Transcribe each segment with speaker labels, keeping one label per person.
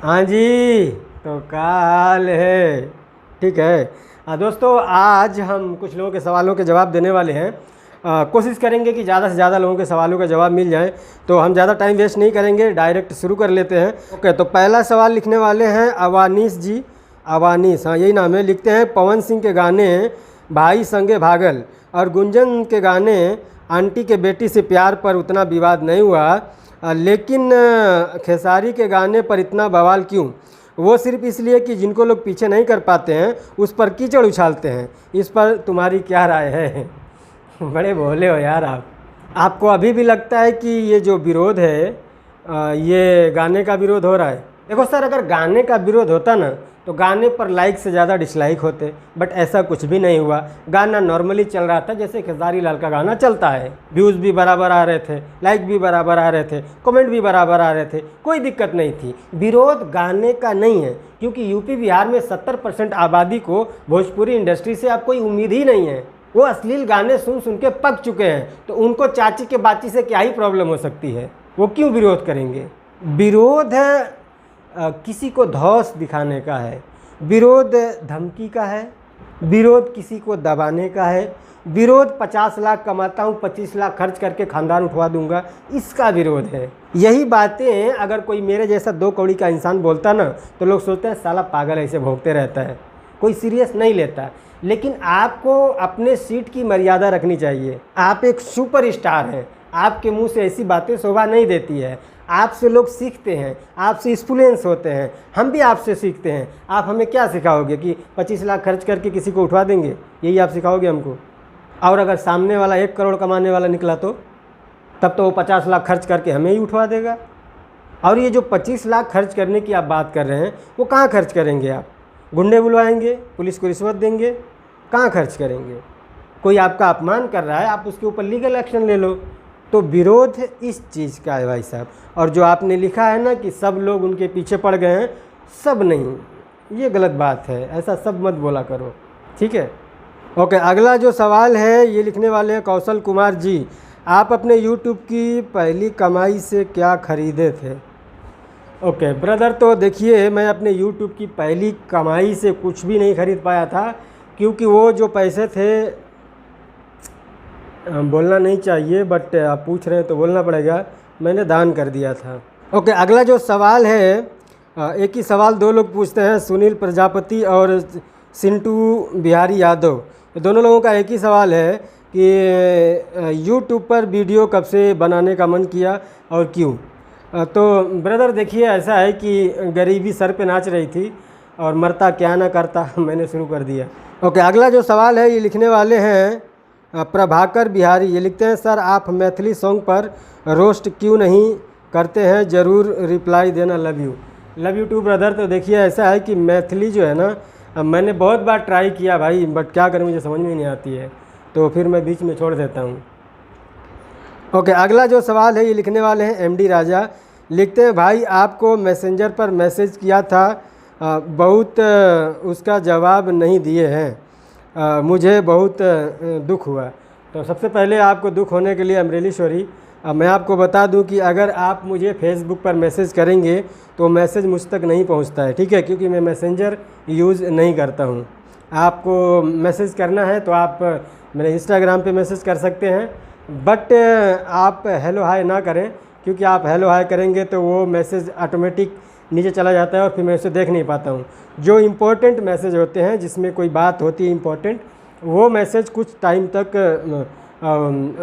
Speaker 1: हाँ जी, तो काल है। ठीक है। दोस्तों, आज हम कुछ लोगों के सवालों के जवाब देने वाले हैं। कोशिश करेंगे कि ज़्यादा से ज़्यादा लोगों के सवालों के जवाब मिल जाए, तो हम ज़्यादा टाइम वेस्ट नहीं करेंगे, डायरेक्ट शुरू कर लेते हैं। ओके, तो पहला सवाल लिखने वाले हैं अवानीस जी। अवानीस, हाँ यही नाम है। लिखते हैं, पवन सिंह के गाने भाई संगे भागल और गुंजन के गाने आंटी के बेटी से प्यार पर उतना विवाद नहीं हुआ, लेकिन खेसारी के गाने पर इतना बवाल क्यों? वो सिर्फ इसलिए कि जिनको लोग पीछे नहीं कर पाते हैं उस पर कीचड़ उछालते हैं। इस पर तुम्हारी क्या राय है? बड़े भोले हो यार आप। आपको अभी भी लगता है कि ये जो विरोध है ये गाने का विरोध हो रहा है? देखो सर, अगर गाने का विरोध होता ना तो गाने पर लाइक से ज़्यादा डिसलाइक होते, बट ऐसा कुछ भी नहीं हुआ। गाना नॉर्मली चल रहा था जैसे खेसारी लाल का गाना चलता है। व्यूज़ भी बराबर आ रहे थे, लाइक भी बराबर आ रहे थे, कमेंट भी बराबर आ रहे थे, कोई दिक्कत नहीं थी। विरोध गाने का नहीं है, क्योंकि यूपी बिहार में 70% आबादी को भोजपुरी इंडस्ट्री से अब कोई उम्मीद ही नहीं है। वो अश्लील गाने सुन सुन के पक चुके हैं, तो उनको चाची के बाची से क्या ही प्रॉब्लम हो सकती है? वो क्यों विरोध करेंगे? विरोध है किसी को धौंस दिखाने का है, विरोध धमकी का है, विरोध किसी को दबाने का है, विरोध 50 लाख कमाता हूँ 25 लाख खर्च करके खानदान उठवा दूंगा, इसका विरोध है। यही बातें अगर कोई मेरे जैसा 2 कौड़ी का इंसान बोलता ना तो लोग सोचते हैं साला पागल ऐसे भौंकते रहता है, कोई सीरियस नहीं लेता। लेकिन आपको अपने सीट की मर्यादा रखनी चाहिए। आप एक सुपरस्टार हैं, आपके मुंह से ऐसी बातें शोभा नहीं देती है। आपसे लोग सीखते हैं, आपसे इन्फ्लुएंस होते हैं, हम भी आपसे सीखते हैं। आप हमें क्या सिखाओगे कि 25 लाख खर्च करके किसी को उठवा देंगे? यही आप सिखाओगे हमको? और अगर सामने वाला 1 करोड़ कमाने वाला निकला तो तब तो वो 50 लाख खर्च करके हमें ही उठवा देगा। और ये जो 25 लाख खर्च करने की आप बात कर रहे हैं, वो कहाँ खर्च करेंगे आप? गुंडे बुलवाएंगे, पुलिस को रिश्वत देंगे? कहाँ खर्च करेंगे? कोई आपका अपमान कर रहा है, आप उसके ऊपर लीगल एक्शन ले लो। तो विरोध इस चीज़ का है भाई साहब। और जो आपने लिखा है ना कि सब लोग उनके पीछे पड़ गए हैं, सब नहीं, ये गलत बात है। ऐसा सब मत बोला करो, ठीक है? ओके, अगला जो सवाल है ये लिखने वाले हैं कौशल कुमार जी। आप अपने यूट्यूब की पहली कमाई से क्या खरीदे थे? ओके ब्रदर, तो देखिए, मैं अपने यूट्यूब की पहली कमाई से कुछ भी नहीं खरीद पाया था, क्योंकि वो जो पैसे थे, बोलना नहीं चाहिए बट आप पूछ रहे हैं तो बोलना पड़ेगा, मैंने दान कर दिया था। ओके, अगला जो सवाल है, एक ही सवाल 2 लोग पूछते हैं, सुनील प्रजापति और सिंटू बिहारी यादव। दोनों लोगों का एक ही सवाल है कि यूट्यूब पर वीडियो कब से बनाने का मन किया और क्यों? तो ब्रदर देखिए, ऐसा है कि गरीबी सर पे नाच रही थी और मरता क्या ना करता, मैंने शुरू कर दिया। ओके, अगला जो सवाल है ये लिखने वाले हैं प्रभाकर बिहारी। ये लिखते हैं, सर आप मैथिली सॉन्ग पर रोस्ट क्यों नहीं करते हैं? ज़रूर रिप्लाई देना, love you. Love you too brother. तो देखिए, ऐसा है कि मैथिली जो है ना, मैंने बहुत बार ट्राई किया भाई, बट क्या करूँ, मुझे समझ में नहीं आती है, तो फिर मैं बीच में छोड़ देता हूँ। ओके, अगला जो सवाल है ये लिखने वाले हैं एमडी राजा। लिखते हैं, भाई आपको मैसेंजर पर मैसेज किया था, बहुत उसका जवाब नहीं दिए हैं, मुझे बहुत दुख हुआ। तो सबसे पहले आपको दुख होने के लिए आई एम रियली सॉरी। मैं आपको बता दूं कि अगर आप मुझे फेसबुक पर मैसेज करेंगे तो मैसेज मुझ तक नहीं पहुंचता है, ठीक है? क्योंकि मैं मैसेंजर यूज़ नहीं करता हूं। आपको मैसेज करना है तो आप मेरे इंस्टाग्राम पे मैसेज कर सकते हैं, बट आप हेलो हाय ना करें, क्योंकि आप हेलो हाय करेंगे तो वो मैसेज ऑटोमेटिक नीचे चला जाता है और फिर मैं उसे देख नहीं पाता हूँ। जो इम्पोर्टेंट मैसेज होते हैं, जिसमें कोई बात होती है इम्पोर्टेंट, वो मैसेज कुछ टाइम तक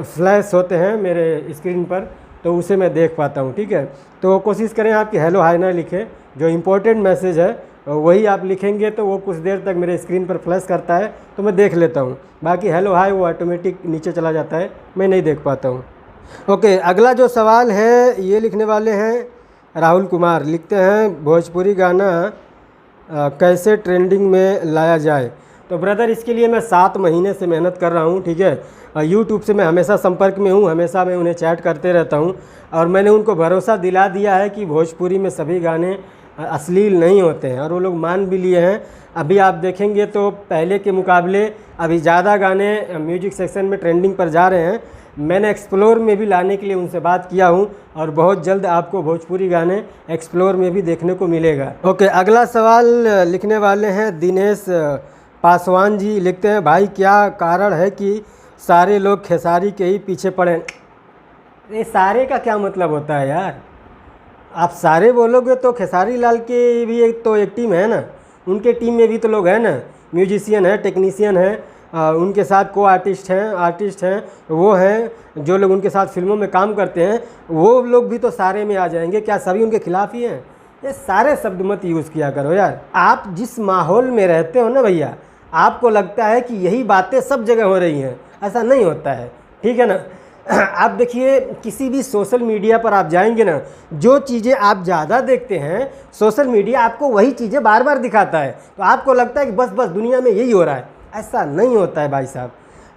Speaker 1: फ्लैश होते हैं मेरे स्क्रीन पर, तो उसे मैं देख पाता हूँ, ठीक है? तो कोशिश करें आपकी हेलो हाय ना लिखें, जो इम्पोर्टेंट मैसेज है वही आप लिखेंगे, तो वो कुछ देर तक मेरे स्क्रीन पर फ्लैश करता है तो मैं देख लेता हूँ। बाकी हेलो हाय वो ऑटोमेटिक नीचे चला जाता है, मैं नहीं देख पाता हूँ। ओके, अगला जो सवाल है ये लिखने वाले हैं राहुल कुमार। लिखते हैं, भोजपुरी गाना कैसे ट्रेंडिंग में लाया जाए? तो ब्रदर, इसके लिए मैं 7 महीने से मेहनत कर रहा हूँ, ठीक है? यूट्यूब से मैं हमेशा संपर्क में हूँ, हमेशा मैं उन्हें चैट करते रहता हूँ और मैंने उनको भरोसा दिला दिया है कि भोजपुरी में सभी गाने अश्लील नहीं होते हैं, और वो लोग मान भी लिए हैं। अभी आप देखेंगे तो पहले के मुकाबले अभी ज़्यादा गाने म्यूजिक सेक्शन में ट्रेंडिंग पर जा रहे हैं। मैंने एक्सप्लोर में भी लाने के लिए उनसे बात किया हूँ और बहुत जल्द आपको भोजपुरी गाने एक्सप्लोर में भी देखने को मिलेगा। ओके, अगला सवाल लिखने वाले हैं दिनेश पासवान जी। लिखते हैं, भाई क्या कारण है कि सारे लोग खेसारी के ही पीछे पड़े? ये सारे का क्या मतलब होता है यार? आप सारे बोलोगे तो खेसारी लाल की भी एक टीम है ना, उनके टीम में भी तो लोग हैं ना, म्यूजिशियन है, टेक्नीशियन है, उनके साथ को आर्टिस्ट हैं, वो हैं जो लोग उनके साथ फिल्मों में काम करते हैं, वो लोग भी तो सारे में आ जाएंगे। क्या सभी उनके खिलाफ ही हैं? ये सारे शब्द मत यूज़ किया करो यार। आप जिस माहौल में रहते हो ना भैया, आपको लगता है कि यही बातें सब जगह हो रही हैं, ऐसा नहीं होता है, ठीक है ना। आप देखिए, किसी भी सोशल मीडिया पर आप जाएंगे ना, जो चीज़ें आप ज़्यादा देखते हैं सोशल मीडिया आपको वही चीज़ें बार बार दिखाता है, तो आपको लगता है कि बस दुनिया में यही हो रहा है। ऐसा नहीं होता है भाई साहब।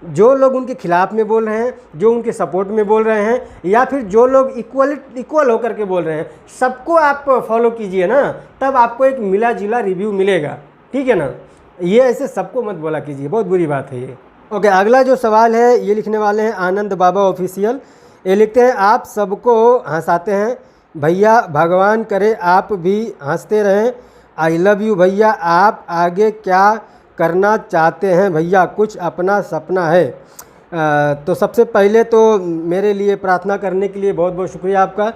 Speaker 1: जो लोग उनके खिलाफ में बोल रहे हैं, जो उनके सपोर्ट में बोल रहे हैं, या फिर जो लोग इक्वल होकर के बोल रहे हैं, सबको आप फॉलो कीजिए ना, तब आपको एक मिला जुला रिव्यू मिलेगा, ठीक है ना। ये ऐसे सबको मत बोला कीजिए, बहुत बुरी बात है ये। ओके, अगला जो सवाल है ये लिखने वाले हैं आनंद बाबा ऑफिशियल। ये लिखते हैं, आप सबको हंसाते हैं भैया, भगवान करे आप भी हंसते रहें। आई लव यू भैया। आप आगे क्या करना चाहते हैं भैया? कुछ अपना सपना है? तो सबसे पहले तो मेरे लिए प्रार्थना करने के लिए बहुत बहुत शुक्रिया आपका,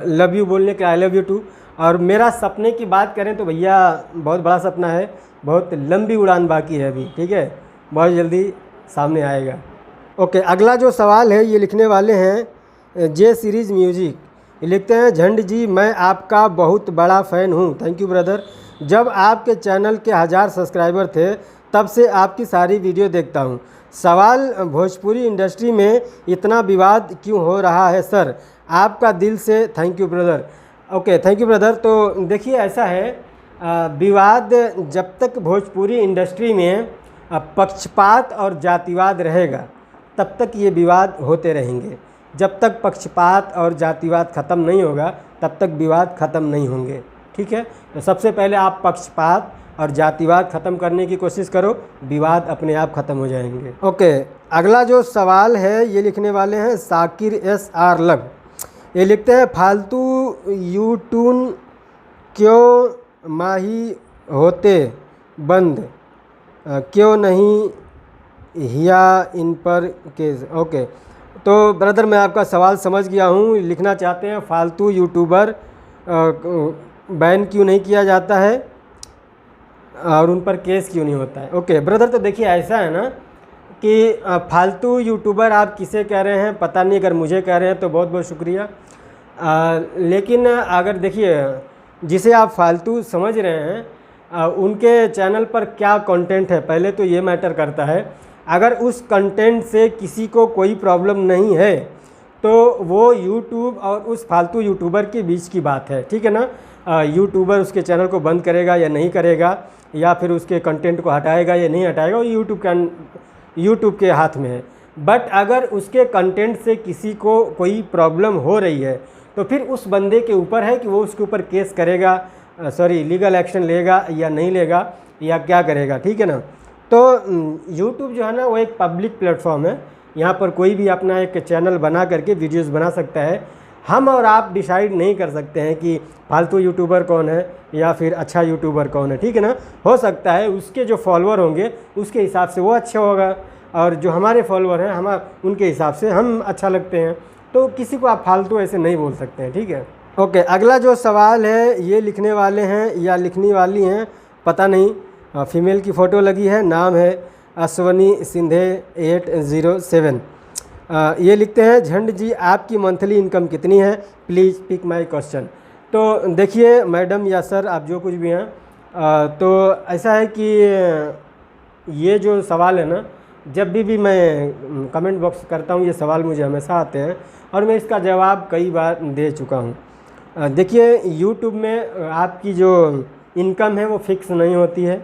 Speaker 1: लव यू बोलने के, आई लव यू टू। और मेरा सपने की बात करें तो भैया बहुत बड़ा सपना है, बहुत लंबी उड़ान बाकी है अभी, ठीक है, बहुत जल्दी सामने आएगा। ओके, अगला जो सवाल है ये लिखने वाले हैं जे सीरीज़ म्यूजिक। लिखते हैं, झंड जी मैं आपका बहुत बड़ा फ़ैन हूँ। Thank you brother. जब आपके चैनल के 1000 सब्सक्राइबर थे तब से आपकी सारी वीडियो देखता हूँ। सवाल, भोजपुरी इंडस्ट्री में इतना विवाद क्यों हो रहा है सर? आपका दिल से thank you brother. Okay, thank you brother. तो देखिए ऐसा है, विवाद जब तक भोजपुरी इंडस्ट्री में पक्षपात और जातिवाद रहेगा तब तक ये विवाद होते रहेंगे। जब तक पक्षपात और जातिवाद ख़त्म नहीं होगा तब तक विवाद ख़त्म नहीं होंगे, ठीक है। तो सबसे पहले आप पक्षपात और जातिवाद ख़त्म करने की कोशिश करो, विवाद अपने आप ख़त्म हो जाएंगे। ओके, अगला जो सवाल है ये लिखने वाले हैं साकिर एस आर लग। ये लिखते हैं, फालतू यूट्यून क्यों माही होते बंद, क्यों नहीं हिया इन पर केस? ओके, तो ब्रदर मैं आपका सवाल समझ गया हूँ। लिखना चाहते हैं फालतू यूट्यूबर बैन क्यों नहीं किया जाता है और उन पर केस क्यों नहीं होता है। ओके ब्रदर, तो देखिए ऐसा है ना कि फालतू यूट्यूबर आप किसे कह रहे हैं पता नहीं, अगर मुझे कह रहे हैं तो बहुत बहुत शुक्रिया। लेकिन अगर देखिए जिसे आप फालतू समझ रहे हैं उनके चैनल पर क्या कंटेंट है, पहले तो ये मैटर करता है। अगर उस कंटेंट से किसी को कोई प्रॉब्लम नहीं है तो वो यूट्यूब और उस फालतू यूट्यूबर के बीच की बात है, ठीक है ना। यूट्यूबर उसके चैनल को बंद करेगा या नहीं करेगा, या फिर उसके कंटेंट को हटाएगा या नहीं हटाएगा, वो यूट्यूब के हाथ में है। बट अगर उसके कंटेंट से किसी को कोई प्रॉब्लम हो रही है तो फिर उस बंदे के ऊपर है कि वो उसके ऊपर केस करेगा, लीगल एक्शन लेगा या नहीं लेगा या क्या करेगा, ठीक है ना। तो यूट्यूब जो है ना वो एक पब्लिक प्लेटफॉर्म है, यहाँ पर कोई भी अपना एक चैनल बना करके वीडियोस बना सकता है। हम और आप डिसाइड नहीं कर सकते हैं कि फालतू यूट्यूबर कौन है या फिर अच्छा यूट्यूबर कौन है, ठीक है ना। हो सकता है उसके जो फॉलोअर होंगे उसके हिसाब से वो अच्छा होगा और जो हमारे फॉलोअर हैं हम उनके हिसाब से हम अच्छा लगते हैं, तो किसी को आप फालतू ऐसे नहीं बोल सकते हैं, ठीक है। ओके, अगला जो सवाल है ये लिखने वाले हैं या लिखने वाली हैं पता नहीं, फीमेल की फ़ोटो लगी है, नाम है अश्वनी सिंधे 807। ये लिखते हैं, झंड जी आपकी मंथली इनकम कितनी है, प्लीज़ पिक माय क्वेश्चन। तो देखिए मैडम या सर आप जो कुछ भी हैं, तो ऐसा है कि ये जो सवाल है ना, जब भी मैं कमेंट बॉक्स करता हूँ ये सवाल मुझे हमेशा आते हैं और मैं इसका जवाब कई बार दे चुका हूँ। देखिए यूट्यूब में आपकी जो इनकम है वो फिक्स नहीं होती है।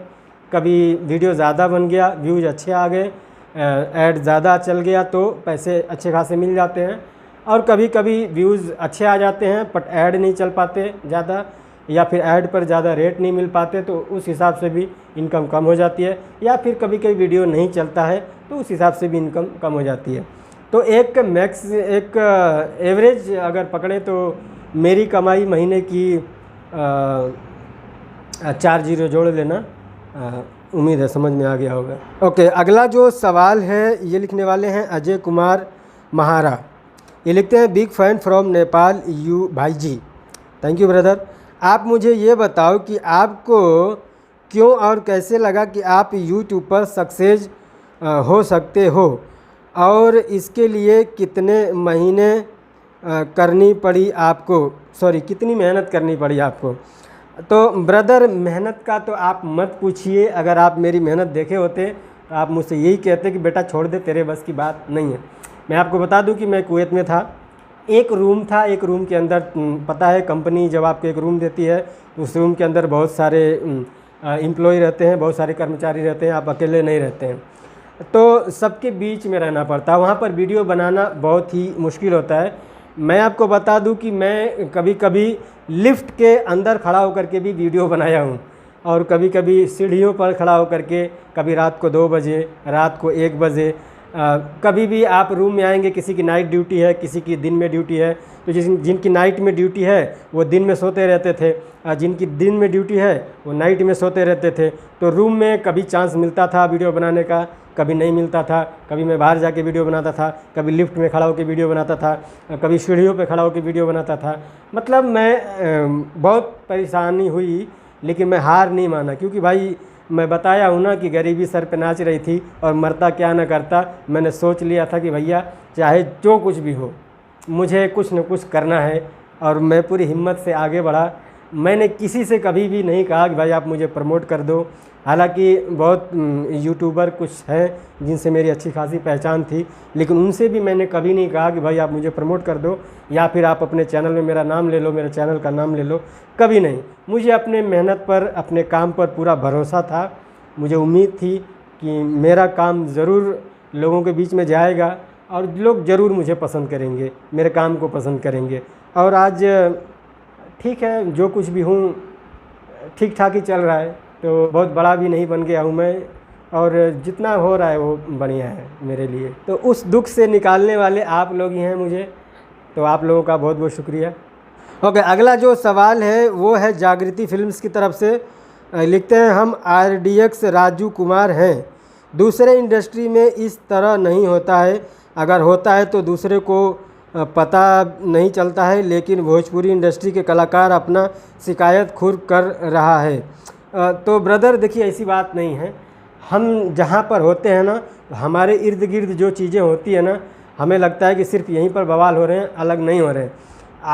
Speaker 1: कभी वीडियो ज़्यादा बन गया, व्यूज़ अच्छे आ गए, ऐड ज़्यादा चल गया तो पैसे अच्छे खासे मिल जाते हैं, और कभी कभी व्यूज़ अच्छे आ जाते हैं बट ऐड नहीं चल पाते ज़्यादा, या फिर ऐड पर ज़्यादा रेट नहीं मिल पाते तो उस हिसाब से भी इनकम कम हो जाती है, या फिर कभी कभी वीडियो नहीं चलता है तो उस हिसाब से भी इनकम कम हो जाती है। तो एक एवरेज अगर पकड़ें तो मेरी कमाई महीने की 4 जीरो जोड़ लेना, उम्मीद है समझ में आ गया होगा। ओके, अगला जो सवाल है ये लिखने वाले हैं अजय कुमार महारा। ये लिखते हैं big fan from Nepal you भाई जी, थैंक यू ब्रदर। आप मुझे ये बताओ कि आपको क्यों और कैसे लगा कि आप यूट्यूब पर सक्सेस हो सकते हो, और इसके लिए कितने महीने करनी पड़ी आपको, कितनी मेहनत करनी पड़ी आपको। तो ब्रदर, मेहनत का तो आप मत पूछिए। अगर आप मेरी मेहनत देखे होते तो आप मुझसे यही कहते कि बेटा छोड़ दे, तेरे बस की बात नहीं है। मैं आपको बता दूं कि मैं कुवैत में था, एक रूम था, एक रूम के अंदर पता है कंपनी जब आपको एक रूम देती है तो उस रूम के अंदर बहुत सारे एम्प्लॉय रहते हैं, बहुत सारे कर्मचारी रहते हैं, आप अकेले नहीं रहते हैं, तो सबके बीच में रहना पड़ता है। वहाँ पर वीडियो बनाना बहुत ही मुश्किल होता है। मैं आपको बता दूं कि मैं कभी कभी लिफ्ट के अंदर खड़ा होकर के भी वीडियो बनाया हूँ, और कभी कभी सीढ़ियों पर खड़ा होकर के, कभी रात को 2 बजे, रात को 1 बजे, कभी भी आप रूम में आएंगे, किसी की नाइट ड्यूटी है, किसी की दिन में ड्यूटी है, तो जिनकी नाइट में ड्यूटी है वो दिन में सोते रहते थे, जिनकी दिन में ड्यूटी है वो नाइट में सोते रहते थे। तो रूम में कभी चांस मिलता था वीडियो बनाने का, कभी नहीं मिलता था। कभी मैं बाहर जाके वीडियो बनाता था, कभी लिफ्ट में खड़ा होकर वीडियो बनाता था, कभी सीढ़ियों पे खड़ा होकर वीडियो बनाता था। मतलब मैं बहुत परेशानी हुई, लेकिन मैं हार नहीं माना, क्योंकि भाई मैं बताया हूँ ना कि गरीबी सर पे नाच रही थी और मरता क्या न करता। मैंने सोच लिया था कि भैया चाहे जो कुछ भी हो, मुझे कुछ न कुछ करना है, और मैं पूरी हिम्मत से आगे बढ़ा। मैंने किसी से कभी भी नहीं कहा कि भाई आप मुझे प्रमोट कर दो। हालांकि बहुत यूट्यूबर कुछ हैं जिनसे मेरी अच्छी खासी पहचान थी, लेकिन उनसे भी मैंने कभी नहीं कहा कि भाई आप मुझे प्रमोट कर दो, या फिर आप अपने चैनल में मेरा नाम ले लो, मेरे चैनल का नाम ले लो, कभी नहीं। मुझे अपने मेहनत पर, अपने काम पर पूरा भरोसा था। मुझे उम्मीद थी कि मेरा काम ज़रूर लोगों के बीच में जाएगा और लोग ज़रूर मुझे पसंद करेंगे, मेरे काम को पसंद करेंगे। और आज ठीक है, जो कुछ भी हूँ ठीक ठाक ही चल रहा है, तो बहुत बड़ा भी नहीं बन गया हूँ मैं, और जितना हो रहा है वो बढ़िया है मेरे लिए। तो उस दुख से निकालने वाले आप लोग ही हैं मुझे, तो आप लोगों का बहुत बहुत शुक्रिया। ओके, अगला जो सवाल है वो है जागृति फिल्म्स की तरफ से। लिखते हैं हम RDX राजू कुमार हैं। दूसरे इंडस्ट्री में इस तरह नहीं होता है, अगर होता है तो दूसरे को पता नहीं चलता है, लेकिन भोजपुरी इंडस्ट्री के कलाकार अपना शिकायत खुद कर रहा है। तो ब्रदर देखिए, ऐसी बात नहीं है। हम जहाँ पर होते हैं ना, हमारे इर्द गिर्द जो चीज़ें होती है ना, हमें लगता है कि सिर्फ यहीं पर बवाल हो रहे हैं, अलग नहीं हो रहे हैं।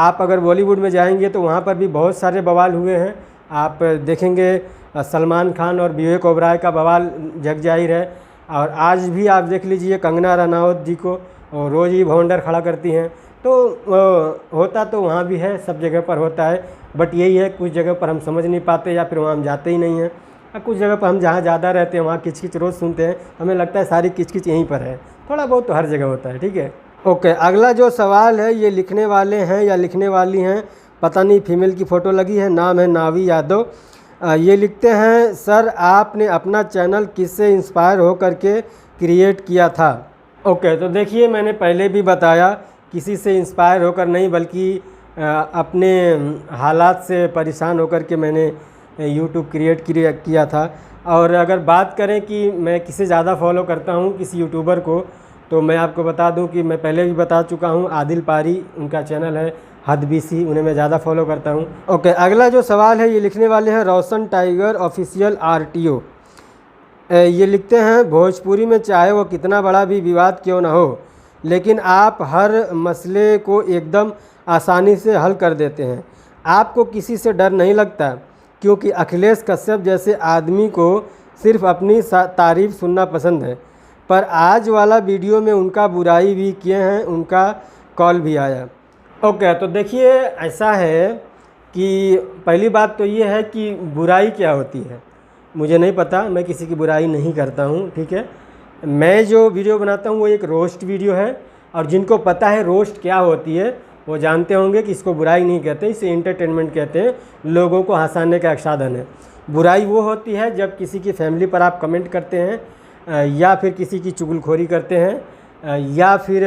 Speaker 1: आप अगर बॉलीवुड में जाएंगे तो वहाँ पर भी बहुत सारे बवाल हुए हैं। आप देखेंगे सलमान खान और विवेक ओबराय का बवाल जग जाहिर है, और आज भी आप देख लीजिए कंगना रनावत जी को रोज़ ही भवंडर खड़ा करती हैं। तो होता तो वहाँ भी है, सब जगह पर होता है, बट यही है कुछ जगह पर हम समझ नहीं पाते, या फिर वहाँ हम जाते ही नहीं हैं। कुछ जगह पर हम जहाँ ज़्यादा रहते हैं वहाँ किचकिच रोज़ सुनते हैं, हमें लगता है सारी किचकिच यहीं पर है। थोड़ा बहुत तो हर जगह होता है, ठीक है। ओके, अगला जो सवाल है ये लिखने वाले हैं या लिखने वाली हैं, पता नहीं, फीमेल की फ़ोटो लगी है, नाम है नावी यादव। ये लिखते हैं सर आपने अपना चैनल किससे इंस्पायर होकर के क्रिएट किया था। ओके, तो देखिए मैंने पहले भी बताया, किसी से इंस्पायर होकर नहीं, बल्कि अपने हालात से परेशान होकर के मैंने यूट्यूब क्रिएट किया था। और अगर बात करें कि मैं किसे ज़्यादा फॉलो करता हूँ किसी यूट्यूबर को, तो मैं आपको बता दूं कि मैं पहले भी बता चुका हूं, आदिल पारी उनका चैनल है, हद BC, उन्हें मैं ज़्यादा फॉलो करता हूं। ओके, अगला जो सवाल है ये लिखने वाले हैं रोशन टाइगर ऑफिशियल RTO। ये लिखते हैं भोजपुरी में चाहे वो कितना बड़ा भी विवाद क्यों ना हो, लेकिन आप हर मसले को एकदम आसानी से हल कर देते हैं। आपको किसी से डर नहीं लगता, क्योंकि अखिलेश कश्यप जैसे आदमी को सिर्फ अपनी तारीफ़ सुनना पसंद है। पर आज वाला वीडियो में उनका बुराई भी किए हैं, उनका कॉल भी आया। ओके, तो देखिए ऐसा है कि पहली बात तो ये है कि बुराई क्या होती है मुझे नहीं पता, मैं किसी की बुराई नहीं करता हूँ, ठीक है। मैं जो वीडियो बनाता हूँ वो एक रोस्ट वीडियो है, और जिनको पता है रोस्ट क्या होती है वो जानते होंगे कि इसको बुराई नहीं कहते, इसे एंटरटेनमेंट कहते हैं, लोगों को हंसाने का एक साधन है। बुराई वो होती है जब किसी की फैमिली पर आप कमेंट करते हैं, या फिर किसी की चुगलखोरी करते हैं, या फिर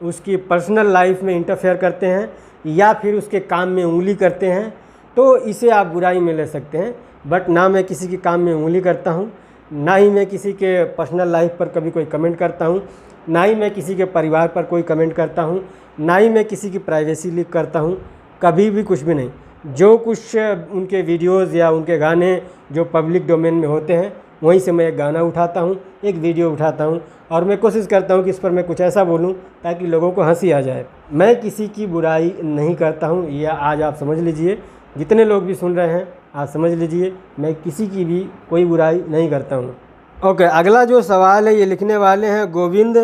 Speaker 1: उसकी पर्सनल लाइफ में इंटरफेयर करते हैं या फिर उसके काम में उंगली करते हैं, तो इसे आप बुराई में ले सकते हैं। बट ना मैं किसी के काम में उंगली करता हूँ, ना ही मैं किसी के पर्सनल लाइफ पर कभी कोई कमेंट करता हूँ, ना ही मैं किसी के परिवार पर कोई कमेंट करता हूँ, ना ही मैं किसी की प्राइवेसी लीक करता हूँ, कभी भी कुछ भी नहीं। जो कुछ उनके वीडियोज़ या उनके गाने जो पब्लिक डोमेन में होते हैं, वहीं से मैं एक गाना उठाता हूँ, एक वीडियो उठाता हूँ और मैं कोशिश करता हूँ कि इस पर मैं कुछ ऐसा बोलूँ ताकि लोगों को हंसी आ जाए। मैं किसी की बुराई नहीं करता हूँ, यह आज आप समझ लीजिए। जितने लोग भी सुन रहे हैं आज समझ लीजिए, मैं किसी की भी कोई बुराई नहीं करता हूँ। ओके, अगला जो सवाल है ये लिखने वाले हैं गोविंद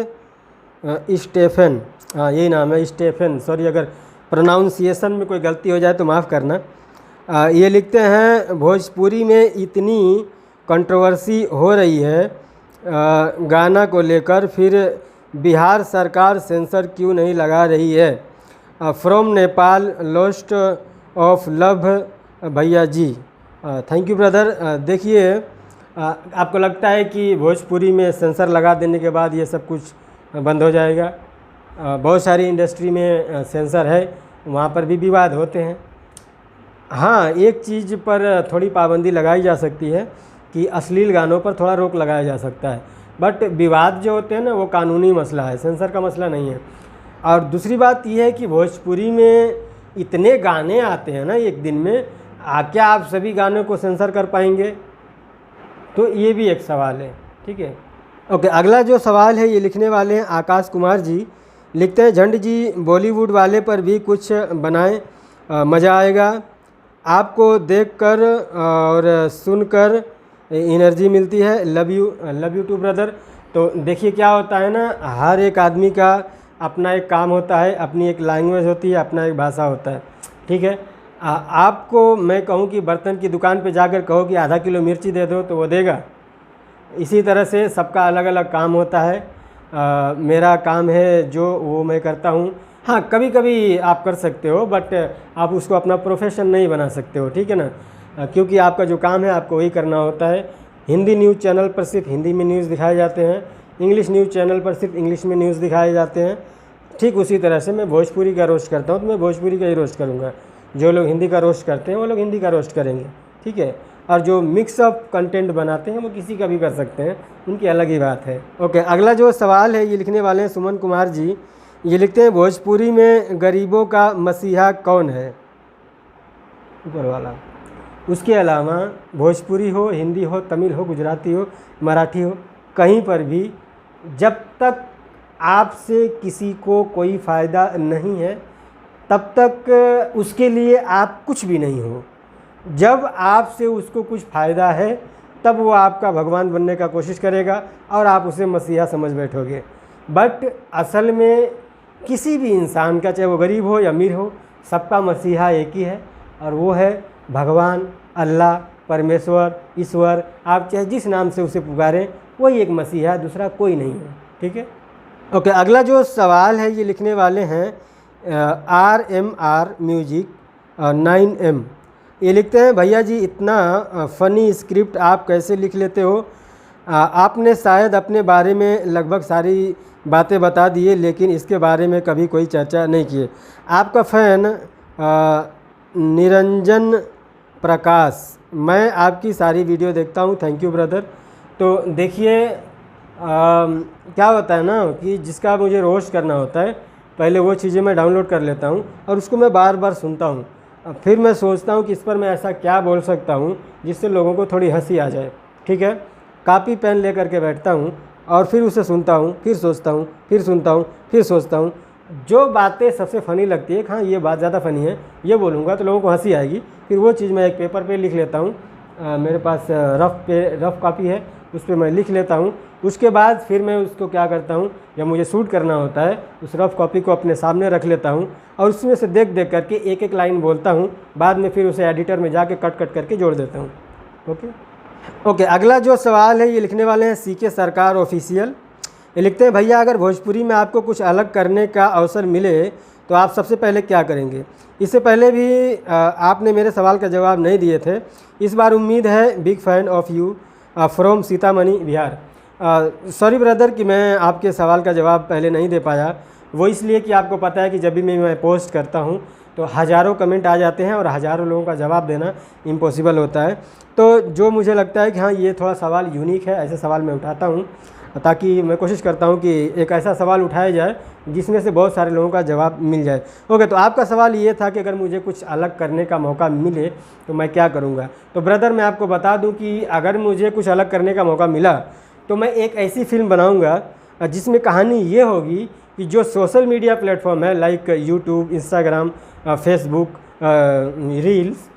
Speaker 1: स्टेफन, हाँ यही नाम है, स्टेफन। सॉरी अगर प्रोनाउंसिएशन में कोई गलती हो जाए तो माफ़ करना। ये लिखते हैं भोजपुरी में इतनी कंट्रोवर्सी हो रही है गाना को लेकर, फिर बिहार सरकार सेंसर क्यों नहीं लगा रही है? From Nepal lost of love भैया जी। Thank you brother. देखिए आपको लगता है कि भोजपुरी में सेंसर लगा देने के बाद ये सब कुछ बंद हो जाएगा? बहुत सारी इंडस्ट्री में सेंसर है, वहाँ पर भी विवाद होते हैं। हाँ, एक चीज़ पर थोड़ी पाबंदी लगाई जा सकती है कि अश्लील गानों पर थोड़ा रोक लगाया जा सकता है, बट विवाद जो होते हैं ना वो कानूनी मसला है, सेंसर का मसला नहीं है। और दूसरी बात यह है कि भोजपुरी में इतने गाने आते हैं ना एक दिन में, क्या आप सभी गानों को सेंसर कर पाएंगे? तो ये भी एक सवाल है। ठीक है, ओके। अगला जो सवाल है ये लिखने वाले हैं आकाश कुमार जी। लिखते हैं झंड जी बॉलीवुड वाले पर भी कुछ बनाएं, मज़ा आएगा। आपको देखकर और सुनकर एनर्जी मिलती है। Love you too brother. तो देखिए क्या होता है ना, हर एक आदमी का अपना एक काम होता है, अपनी एक लैंग्वेज होती है, अपना एक भाषा होता है। ठीक है, आपको मैं कहूँ कि बर्तन की दुकान पे जाकर कहो कि आधा किलो मिर्ची दे दो तो वो देगा। इसी तरह से सबका अलग अलग काम होता है। मेरा काम है जो वो मैं करता हूँ। हाँ, कभी कभी आप कर सकते हो, बट आप उसको अपना प्रोफेशन नहीं बना सकते हो। ठीक है ना, क्योंकि आपका जो काम है आपको वही करना होता है। हिंदी न्यूज़ चैनल पर सिर्फ हिंदी में न्यूज़ दिखाए जाते हैं, इंग्लिश न्यूज़ चैनल पर सिर्फ इंग्लिश में न्यूज़ दिखाए जाते हैं। ठीक उसी तरह से मैं भोजपुरी का रोस्ट करता हूँ तो मैं भोजपुरी का ही रोस्ट करूँगा। जो लोग हिंदी का रोस्ट करते हैं वो लोग हिंदी का रोस्ट करेंगे। ठीक है, और जो मिक्स अप कंटेंट बनाते हैं वो किसी का भी कर सकते हैं, उनकी अलग ही बात है। ओके, अगला जो सवाल है ये लिखने वाले हैं सुमन कुमार जी। ये लिखते हैं भोजपुरी में गरीबों का मसीहा कौन है? ऊपर वाला। उसके अलावा भोजपुरी हो, हिंदी हो, तमिल हो, गुजराती हो, मराठी हो, कहीं पर भी जब तक आपसे किसी को कोई फ़ायदा नहीं है तब तक उसके लिए आप कुछ भी नहीं हो। जब आपसे उसको कुछ फ़ायदा है तब वो आपका भगवान बनने का कोशिश करेगा और आप उसे मसीहा समझ बैठोगे। बट असल में किसी भी इंसान का, चाहे वो गरीब हो या अमीर हो, सबका मसीहा एक ही है और वो है भगवान, अल्लाह, परमेश्वर, ईश्वर। आप चाहे जिस नाम से उसे पुकारें, वही एक मसीहा, दूसरा कोई नहीं है। ठीक है, ओके। अगला जो सवाल है ये लिखने वाले हैं RMR म्यूजिक 9M। ये लिखते हैं भैया जी इतना फ़नी स्क्रिप्ट आप कैसे लिख लेते हो? आपने शायद अपने बारे में लगभग सारी बातें बता दिए, लेकिन इसके बारे में कभी कोई चर्चा नहीं किए। आपका फ़ैन निरंजन प्रकाश। मैं आपकी सारी वीडियो देखता हूँ। Thank you brother. तो देखिए क्या होता है ना कि जिसका मुझे रोस्ट करना होता है, पहले वो चीज़ें मैं डाउनलोड कर लेता हूँ और उसको मैं बार बार सुनता हूँ। फिर मैं सोचता हूँ कि इस पर मैं ऐसा क्या बोल सकता हूँ जिससे लोगों को थोड़ी हंसी आ जाए। ठीक है, कॉपी पेन ले करके बैठता हूँ और फिर उसे सुनता हूँ, फिर सोचता हूँ, फिर सुनता हूँ, फिर सोचता हूँ। जो बातें सबसे फ़नी लगती है, हाँ ये बात ज़्यादा फ़नी है, ये बोलूँगा तो लोगों को हंसी आएगी, फिर वो चीज़ मैं एक पेपर पे लिख लेता हूँ। मेरे पास रफ़ कॉपी है, उस पर मैं लिख लेता हूँ। उसके बाद फिर मैं उसको क्या करता हूँ, जब मुझे शूट करना होता है उस रफ़ कॉपी को अपने सामने रख लेता हूँ और उसमें से देख देख करके एक एक लाइन बोलता हूँ। बाद में फिर उसे एडिटर में जाके कट करके जोड़ देता हूँ। ओके, अगला जो सवाल है ये लिखने वाले हैं CK सरकार ऑफिशियल। ये लिखते हैं भैया अगर भोजपुरी में आपको कुछ अलग करने का अवसर मिले तो आप सबसे पहले क्या करेंगे? इससे पहले भी आपने मेरे सवाल का जवाब नहीं दिए थे। इस बार उम्मीद है। Big fan of you from Sitamarhi Bihar. Sorry brother कि मैं आपके सवाल का जवाब पहले नहीं दे पाया। वो इसलिए कि आपको पता है कि जब भी मैं पोस्ट करता हूँ तो हज़ारों कमेंट आ जाते हैं और हज़ारों लोगों का जवाब देना इम्पॉसिबल होता है। तो जो मुझे लगता है कि हाँ ये थोड़ा सवाल यूनिक है, ऐसे सवाल मैं उठाता हूँ ताकि मैं कोशिश करता हूँ कि एक ऐसा सवाल उठाया जाए जिसमें से बहुत सारे लोगों का जवाब मिल जाए। ओके, तो आपका सवाल ये था कि अगर मुझे कुछ अलग करने का मौका मिले तो मैं क्या करूँगा। तो ब्रदर मैं आपको बता दूँ कि अगर मुझे कुछ अलग करने का मौका मिला तो मैं एक ऐसी फ़िल्म बनाऊँगा जिसमें कहानी ये होगी कि जो सोशल मीडिया प्लेटफॉर्म है like YouTube, Instagram, Facebook, reels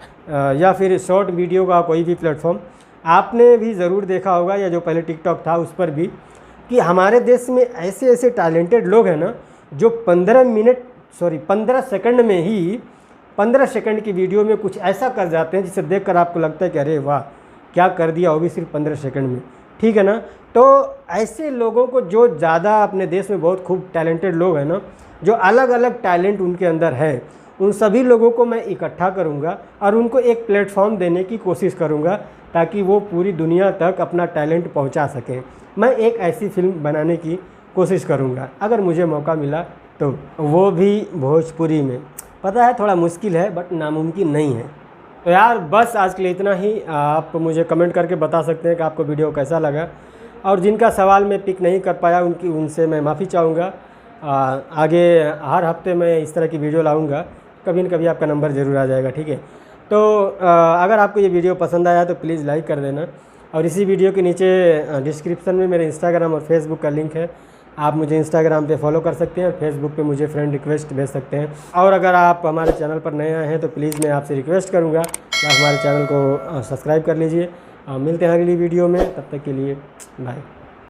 Speaker 1: या फिर शॉर्ट वीडियो का कोई भी प्लेटफॉर्म आपने भी ज़रूर देखा होगा, या जो पहले टिकटॉक था उस पर भी, कि हमारे देश में ऐसे ऐसे टैलेंटेड लोग हैं ना जो 15 सेकंड में ही 15 सेकंड की वीडियो में कुछ ऐसा कर जाते हैं जिसे देखकर आपको लगता है कि अरे वाह क्या कर दिया, वो भी सिर्फ 15 सेकंड में। ठीक है ना। तो ऐसे लोगों को, जो ज़्यादा अपने देश में बहुत खूब टैलेंटेड लोग हैं ना, जो अलग अलग टैलेंट उनके अंदर है, उन सभी लोगों को मैं इकट्ठा करूंगा और उनको एक प्लेटफॉर्म देने की कोशिश करूंगा ताकि वो पूरी दुनिया तक अपना टैलेंट पहुंचा सकें। मैं एक ऐसी फिल्म बनाने की कोशिश करूंगा अगर मुझे मौका मिला तो, वो भी भोजपुरी में। पता है थोड़ा मुश्किल है बट नामुमकिन नहीं है। तो यार बस आज के लिए इतना ही। आप मुझे कमेंट करके बता सकते हैं कि आपको वीडियो कैसा लगा, और जिनका सवाल मैं पिक नहीं कर पाया उनसे मैं माफ़ी चाहूँगा। आगे हर हफ्ते मैं इस तरह की वीडियो लाऊँगा, कभी न कभी आपका नंबर ज़रूर आ जाएगा। ठीक है। तो अगर आपको ये वीडियो पसंद आया तो प्लीज़ लाइक कर देना, और इसी वीडियो के नीचे डिस्क्रिप्शन में मेरे इंस्टाग्राम और फेसबुक का लिंक है। आप मुझे इंस्टाग्राम पे फॉलो कर सकते हैं और फेसबुक पे मुझे फ्रेंड रिक्वेस्ट भेज सकते हैं। और अगर आप हमारे चैनल पर नए आए हैं तो प्लीज़ मैं आपसे रिक्वेस्ट करूँगा कि आप हमारे चैनल को सब्सक्राइब कर लीजिए। मिलते हैं अगली वीडियो में, तब तक के लिए बाय।